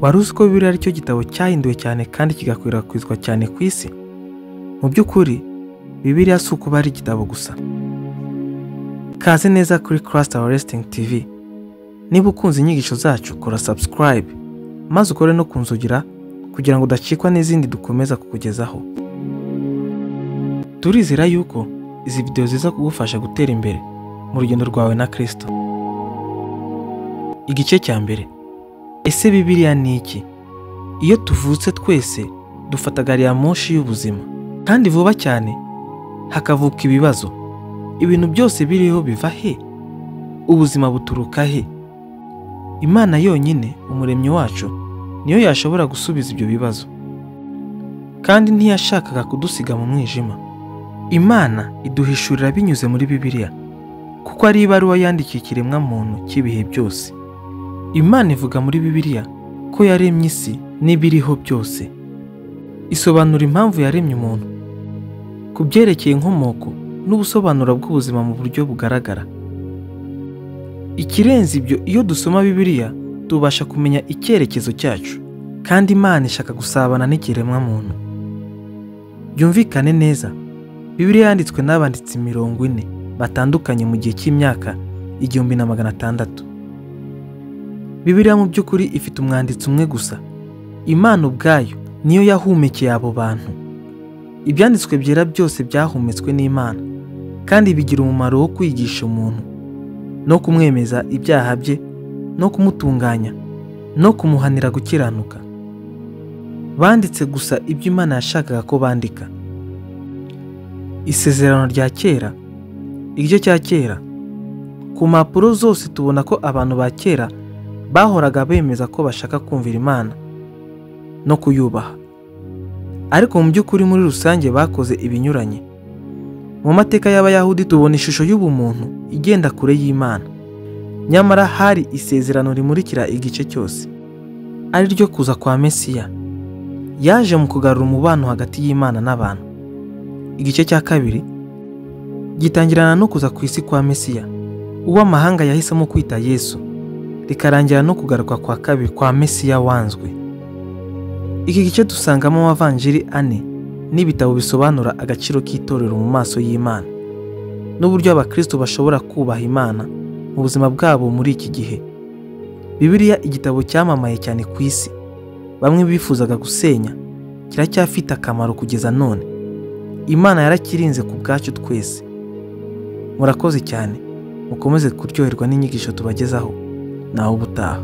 Wari uzi ko Bibiliya ari cyo gitabo cyahinduwe cyane kandi kigakwirakwizwa cyane ku isi? Mu by'ukuri Bibiliya si ukuba ari igitabo gusa. Kaze neza kuri Christ Our Resting TV. Niba ukunze inyigisho zacu, kora subscribe maze ukore no kunzugira kugira ngo udacikwa n'izindi dukomeza kukugezaho. Turizera yuko izi video ziza kugufasha gutera imbere mu rugendo rwawe na Kristo. Igice cya mbere. Ese Bibiliya ni iki? Iyo tuvutse twese dufata gari ya moshi y'ubuzima, kandi vuba cyane hakavuka ibibazo. Ibintu byose biriho biva he? Ubuzima buturuka he? Imana yonyine, umuremyi wacu, niyo yashobora gusubiza ibyo bibazo, kandi ntiyashakaga kudusiga mu mwijima. Imana iduhishurira binyuze muri Bibiliya, kuko ari ibaruwa yandikiye ikiremwa muntu cy'ibihe byose. Imana ivuga muri Bibiliya ko yaremye isi n'ibiriho byose. Isobanura impamvu yaremye umuntu, ku byerekeye inkomoko n'ubusobanuro bw'ubuzima mu buryo bugaragara. Ikirenze ibyo, iyo dusoma Bibiliya tubasha kumenya icyerekezo cyacu, kandi Imana ishaka gusabana n'ikiremwa muntu. Byumvikane neza, Bibiliya yanditswe n'abanditsi 40 batandukanye mu gihe cy'imyaka 1600. Bibiliya mu by'ukuri ifite umwanditsi umwe gusa. Imana ubwayo niyo yahumekeye abo bantu. Ibyanditswe byera byose byahumetswe n'Imana, kandi bigira umumaro wo kwigisha umuntu no kumwemeza ibyaha bye no kumutunganya no kumuhanira gukiranuka. Banditse gusa ibyo Imana yashakaga ko bandika. Isezerano rya kera, igice cya kera, ku mpapuro zose tubona ko abantu ba kera bahoraga bemeza ko bashaka kumvira Imana no kuyubaha, ariko mu by'ukuri muri rusange bakoze ibinyuranye. Mu mateka y'Abayahudi tubona ishusho y'ubumuntu igenda kure y'Imana, nyamara hari isezerano rimurikira igice cyose, ari ryo kuza kwa Mesiya. Yaje mu kugarura umubano hagati y'Imana n'abantu. Igice cya kabiri gitangirana no kuza ku isi kwa Mesiya, uwo amahanga yahisemo kwita Yesu, rikarangira no kugaruka kwa kabiri kwa Mesiya wanzwe. Iki gice dusangamo amavanjiri 4 n'ibitabo bisobanura agaciro k'itorero mu maso y'Imana, n'uburyo abakristo bashobora kubaha Imana mu buzima bwabo muri iki gihe. Bibiliya, igitabo cyamamaye cyane ku isi, bamwe bifuzaga gusenya, kiracyafite akamaro kugeza none. Imana yarakirinze ku bwacu twese. Murakoze cyane, mukomeze kuryoherwa n'inyigisho tubagezaho. Naho ubutaha.